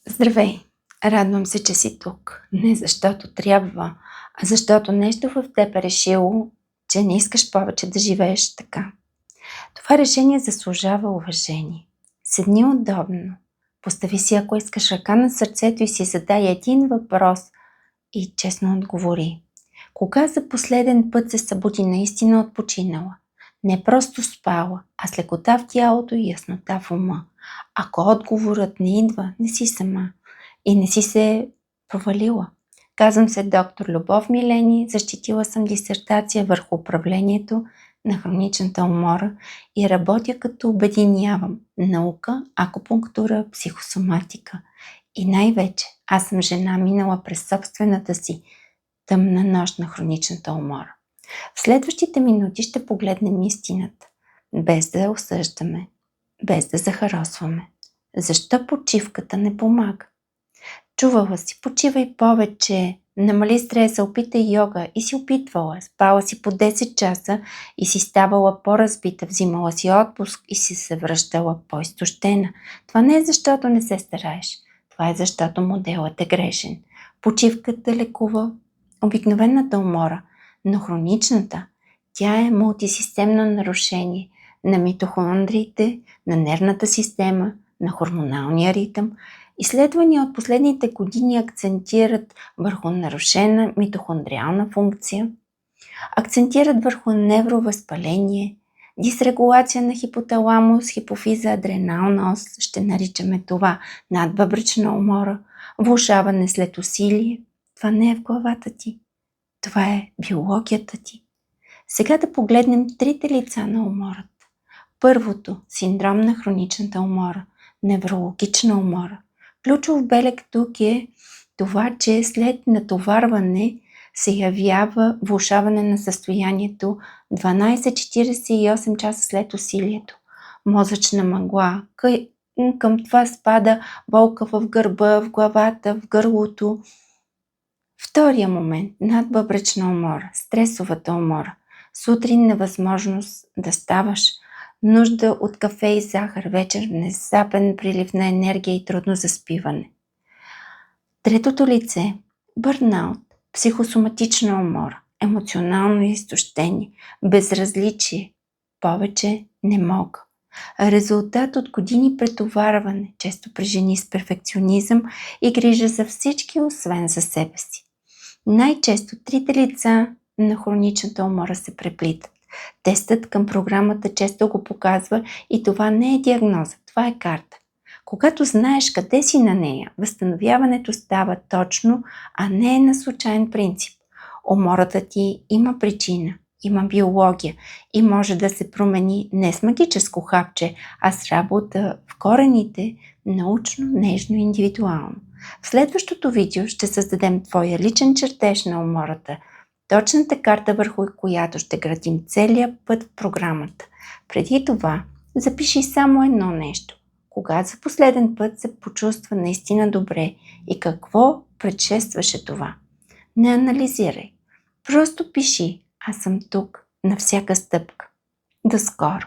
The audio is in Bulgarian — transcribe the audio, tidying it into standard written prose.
Здравей! Радвам се, че си тук. Не защото трябва, а защото нещо в теб е решило, че не искаш повече да живееш така. Това решение заслужава уважение. Седни удобно. Постави си, ако искаш, ръка на сърцето и си задай един въпрос и честно отговори. Кога за последен път се събуди наистина отпочинала? Не просто спала, а с лекота в тялото и яснота в ума. Ако отговорът не идва, не си сама и не си се провалила. Казвам се доктор Любов Милени, защитила съм дисертация върху управлението на хроничната умора и работя като обединявам наука, акупунктура, психосоматика. И най-вече аз съм жена, минала през собствената си тъмна нощ на хроничната умора. В следващите минути ще погледнем истината, без да я осъждаме, без да захаросваме. Защо почивката не помага? Чувала си, почивай повече, намали стреса, опитай йога и си опитвала. Спала си по 10 часа и си ставала по-разбита, взимала си отпуск и си се връщала по-изтощена. Това не е защото не се стараеш, това е защото моделът е грешен. Почивката лекува обикновената умора, но хроничната, тя е мултисистемно нарушение на митохондриите, на нервната система, на хормоналния ритъм. Изследвания от последните години акцентират върху нарушена митохондриална функция, акцентират върху невровъзпаление, дисрегулация на хипоталамус, хипофиза, адренална ос, ще наричаме това надбъбречна умора, влошаване след усилие. Това не е в главата ти, това е биологията ти. Сега да погледнем трите лица на умората. Първото – синдром на хроничната умора, неврологична умора. Ключов белег тук е това, че след натоварване се явява влошаване на състоянието 12-48 часа след усилието. Мозъчна мъгла, към това спада болка в гърба, в главата, в гърлото. Втория момент – надбъбречна умора, стресовата умора. Сутрин невъзможност да ставаш, нужда от кафе и захар, вечер внезапен прилив на енергия и трудно заспиване. Третото лице – бърнаут, психосоматична умора, емоционално изтощение, безразличие, повече не мога. Резултат от години претоварване, често при жени с перфекционизъм и грижа за всички, освен за себе си. Най-често трите лица на хроничната умора се преплитат. Тестът към програмата често го показва и това не е диагноза, това е карта. Когато знаеш къде си на нея, възстановяването става точно, а не е на случайен принцип. Умората ти има причина, има биология и може да се промени не с магическо хапче, а с работа в корените, научно, нежно и индивидуално. В следващото видео ще създадем твоя личен чертеж на умората, точната карта, върху която ще градим целия път в програмата. Преди това запиши само едно нещо. Кога за последен път се почувства наистина добре и какво предшестваше това? Не анализирай. Просто пиши: аз съм тук на всяка стъпка. До скоро!